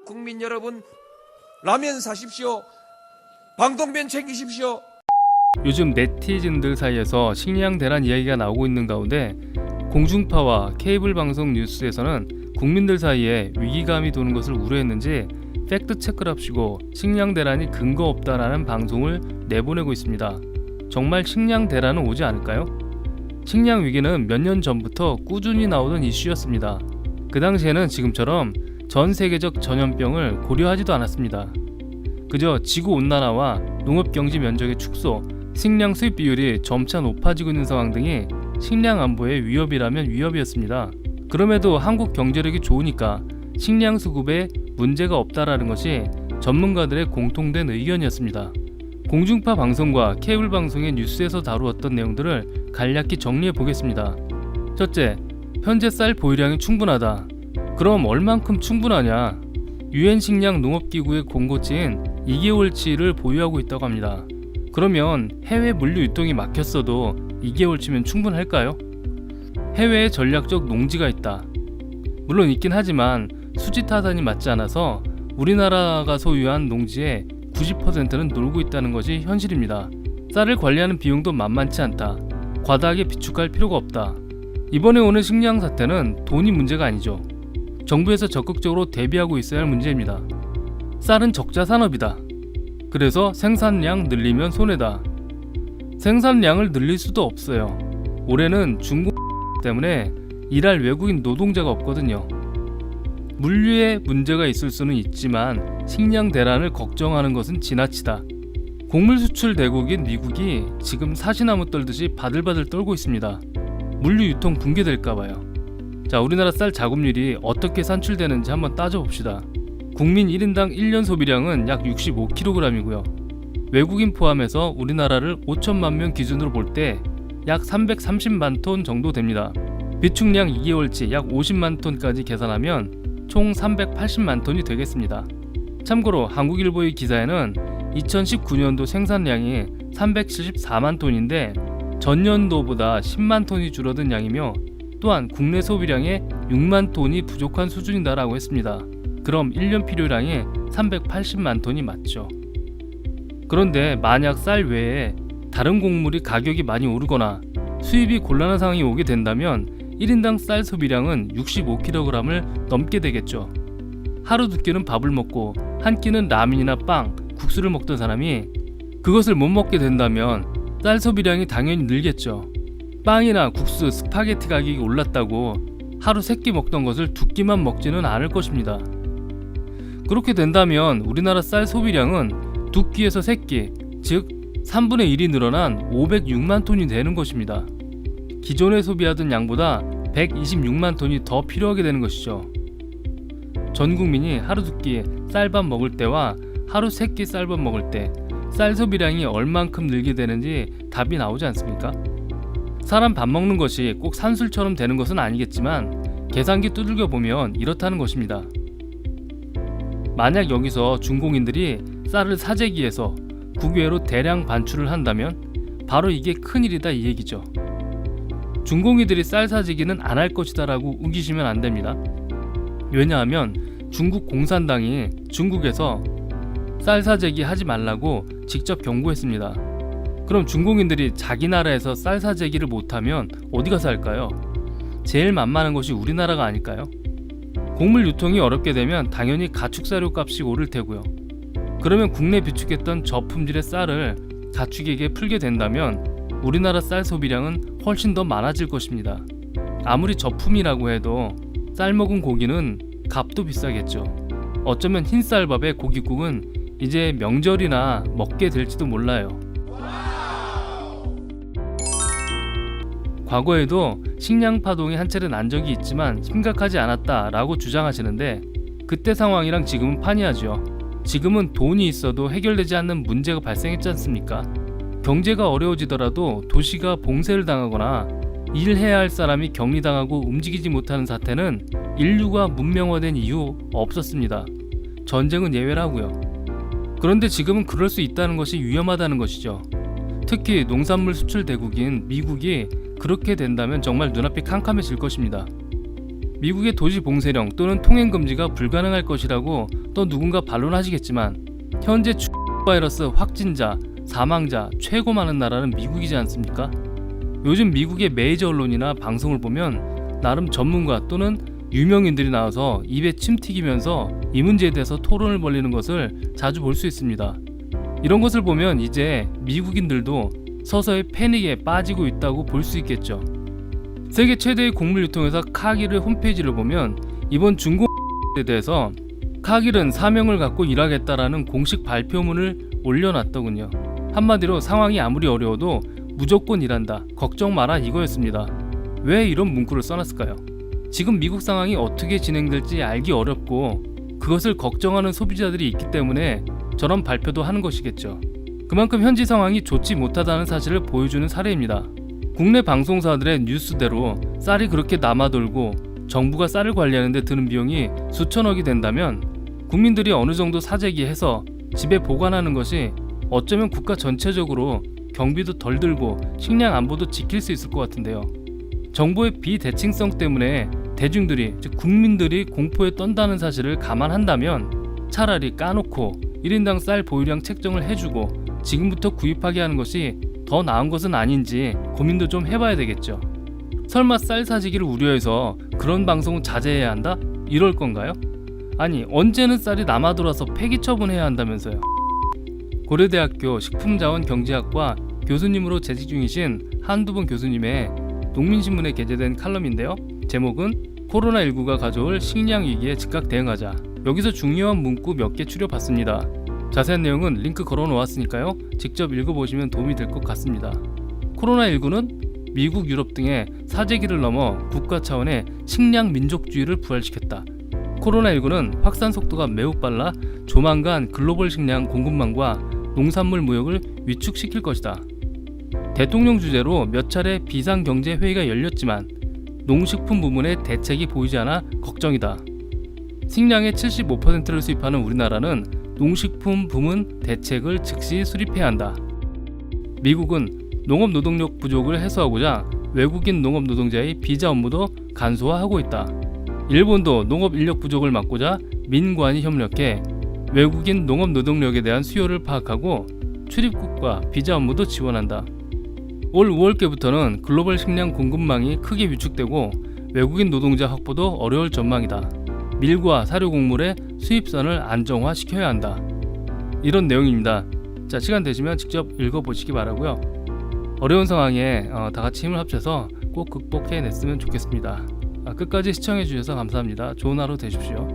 국민 여러분, 라면 사십시오. 방독면 챙기십시오. 요즘 네티즌들 사이에서 식량 대란 이야기가 나오고 있는 가운데 공중파와 케이블 방송 뉴스에서는 국민들 사이에 위기감이 도는 것을 우려했는지 팩트 체크랍시고 식량 대란이 근거 없다라는 방송을 내보내고 있습니다. 정말 식량 대란은 오지 않을까요? 식량 위기는 몇 년 전부터 꾸준히 나오던 이슈였습니다. 그 당시에는 지금처럼 전 세계적 전염병을 고려하지도 않았습니다. 그저 지구온난화와 농업경지 면적의 축소, 식량 수입 비율이 점차 높아지고 있는 상황 등이 식량 안보의 위협이라면 위협이었습니다. 그럼에도 한국 경제력이 좋으니까 식량 수급에 문제가 없다라는 것이 전문가들의 공통된 의견이었습니다. 공중파 방송과 케이블 방송의 뉴스에서 다루었던 내용들을 간략히 정리해 보겠습니다. 첫째, 현재 쌀 보유량이 충분하다. 그럼 얼만큼 충분하냐? 유엔 식량 농업기구의 공고치인 2개월치를 보유하고 있다고 합니다. 그러면 해외 물류 유통이 막혔어도 2개월치면 충분할까요? 해외에 전략적 농지가 있다. 물론 있긴 하지만 수지 타산이 맞지 않아서 우리나라가 소유한 농지의 90%는 놀고 있다는 것이 현실입니다. 쌀을 관리하는 비용도 만만치 않다. 과다하게 비축할 필요가 없다. 이번에 오는 식량 사태는 돈이 문제가 아니죠. 정부에서 적극적으로 대비하고 있어야 할 문제입니다. 쌀은 적자 산업이다. 그래서 생산량 늘리면 손해다. 생산량을 늘릴 수도 없어요. 올해는 중국 때문에 일할 외국인 노동자가 없거든요. 물류에 문제가 있을 수는 있지만 식량 대란을 걱정하는 것은 지나치다. 곡물 수출 대국인 미국이 지금 사시나무 떨듯이 바들바들 떨고 있습니다. 물류 유통 붕괴될까봐요. 자, 우리나라 쌀 작업률이 어떻게 산출되는지 한번 따져봅시다. 국민 1인당 1년 소비량은 약 65kg이고요. 외국인 포함해서 우리나라를 5천만 명 기준으로 볼 때 약 330만 톤 정도 됩니다. 비축량 2개월치 약 50만 톤까지 계산하면 총 380만 톤이 되겠습니다. 참고로 한국일보의 기사에는 2019년도 생산량이 374만 톤인데 전년도보다 10만 톤이 줄어든 양이며 또한 국내 소비량의 6만 톤이 부족한 수준이다라고 했습니다. 그럼 1년 필요량이 380만 톤이 맞죠. 그런데 만약 쌀 외에 다른 곡물이 가격이 많이 오르거나 수입이 곤란한 상황이 오게 된다면 1인당 쌀 소비량은 65kg을 넘게 되겠죠. 하루 두 끼는 밥을 먹고 한 끼는 라면이나 빵, 국수를 먹던 사람이 그것을 못 먹게 된다면 쌀 소비량이 당연히 늘겠죠. 빵이나 국수, 스파게티 가격이 올랐다고 하루 3끼 먹던 것을 2끼만 먹지는 않을 것입니다. 그렇게 된다면 우리나라 쌀 소비량은 2끼에서 3끼, 즉 3분의 1이 늘어난 506만 톤이 되는 것입니다. 기존에 소비하던 양보다 126만 톤이 더 필요하게 되는 것이죠. 전 국민이 하루 2끼 쌀밥 먹을 때와 하루 3끼 쌀밥 먹을 때 쌀 소비량이 얼만큼 늘게 되는지 답이 나오지 않습니까? 사람 밥 먹는 것이 꼭 산술처럼 되는 것은 아니겠지만 계산기 두들겨 보면 이렇다는 것입니다. 만약 여기서 중공인들이 쌀을 사재기에서 국외로 대량 반출을 한다면 바로 이게 큰일이다 이 얘기죠. 중공인들이 쌀 사재기는 안 할 것이다 라고 우기시면 안 됩니다. 왜냐하면 중국 공산당이 중국에서 쌀 사재기 하지 말라고 직접 경고했습니다. 그럼 중공인들이 자기 나라에서 쌀 사재기를 못하면 어디 가서 할까요? 제일 만만한 것이 우리나라가 아닐까요? 곡물 유통이 어렵게 되면 당연히 가축사료 값이 오를 테고요. 그러면 국내 비축했던 저품질의 쌀을 가축에게 풀게 된다면 우리나라 쌀 소비량은 훨씬 더 많아질 것입니다. 아무리 저품이라고 해도 쌀 먹은 고기는 값도 비싸겠죠. 어쩌면 흰쌀밥에 고깃국은 이제 명절이나 먹게 될지도 몰라요. 과거에도 식량 파동이 한 차례 난 적이 있지만 심각하지 않았다라고 주장하시는데 그때 상황이랑 지금은 판이하죠. 지금은 돈이 있어도 해결되지 않는 문제가 발생했지 않습니까? 경제가 어려워지더라도 도시가 봉쇄를 당하거나 일해야 할 사람이 격리당하고 움직이지 못하는 사태는 인류가 문명화된 이후 없었습니다. 전쟁은 예외라고요. 그런데 지금은 그럴 수 있다는 것이 위험하다는 것이죠. 특히 농산물 수출 대국인 미국이 그렇게 된다면 정말 눈앞이 캄캄해질 것입니다. 미국의 도시 봉쇄령 또는 통행 금지가 불가능할 것이라고 또 누군가 반론하시겠지만 현재 바이러스 확진자, 사망자 최고 많은 나라는 미국이지 않습니까? 요즘 미국의 메이저 언론이나 방송을 보면 나름 전문가 또는 유명인들이 나와서 입에 침 튀기면서 이 문제에 대해서 토론을 벌이는 것을 자주 볼 수 있습니다. 이런 것을 보면 이제 미국인들도 서서히 패닉에 빠지고 있다고 볼 수 있겠죠. 세계 최대의 곡물 유통회사 카길의 홈페이지를 보면 이번 중공에 대해서 카길은 사명을 갖고 일하겠다라는 공식 발표문을 올려놨더군요. 한마디로 상황이 아무리 어려워도 무조건 일한다, 걱정 마라 이거였습니다. 왜 이런 문구를 써놨을까요? 지금 미국 상황이 어떻게 진행될지 알기 어렵고 그것을 걱정하는 소비자들이 있기 때문에 저런 발표도 하는 것이겠죠. 그만큼 현지 상황이 좋지 못하다는 사실을 보여주는 사례입니다. 국내 방송사들의 뉴스대로 쌀이 그렇게 남아돌고 정부가 쌀을 관리하는 데 드는 비용이 수천억이 된다면 국민들이 어느 정도 사재기해서 집에 보관하는 것이 어쩌면 국가 전체적으로 경비도 덜 들고 식량 안보도 지킬 수 있을 것 같은데요. 정부의 비대칭성 때문에 대중들이, 즉 국민들이 공포에 떤다는 사실을 감안한다면 차라리 까놓고 1인당 쌀 보유량 책정을 해주고 지금부터 구입하게 하는 것이 더 나은 것은 아닌지 고민도 좀 해봐야 되겠죠. 설마 쌀 사재기를 우려해서 그런 방송은 자제해야 한다? 이럴 건가요? 아니, 언제는 쌀이 남아돌아서 폐기 처분해야 한다면서요. 고려대학교 식품자원경제학과 교수님으로 재직 중이신 한두분 교수님의 농민신문에 게재된 칼럼인데요. 제목은 코로나19가 가져올 식량 위기에 즉각 대응하자. 여기서 중요한 문구 몇 개 추려봤습니다. 자세한 내용은 링크 걸어 놓았으니까요. 직접 읽어보시면 도움이 될 것 같습니다. 코로나19는 미국, 유럽 등의 사재기를 넘어 국가 차원의 식량 민족주의를 부활시켰다. 코로나19는 확산 속도가 매우 빨라 조만간 글로벌 식량 공급망과 농산물 무역을 위축시킬 것이다. 대통령 주재로 몇 차례 비상경제회의가 열렸지만 농식품 부문의 대책이 보이지 않아 걱정이다. 식량의 75%를 수입하는 우리나라는 농식품 부문 대책을 즉시 수립해야 한다. 미국은 농업 노동력 부족을 해소하고자 외국인 농업 노동자의 비자 업무도 간소화하고 있다. 일본도 농업 인력 부족을 막고자 민관이 협력해 외국인 농업 노동력에 대한 수요를 파악하고 출입국과 비자 업무도 지원한다. 올 5월께부터는 글로벌 식량 공급망이 크게 위축되고 외국인 노동자 확보도 어려울 전망이다. 밀과 사료 곡물의 수입선을 안정화시켜야 한다. 이런 내용입니다. 자, 시간 되시면 직접 읽어보시기 바라고요. 어려운 상황에 다 같이 힘을 합쳐서 꼭 극복해냈으면 좋겠습니다. 끝까지 시청해주셔서 감사합니다. 좋은 하루 되십시오.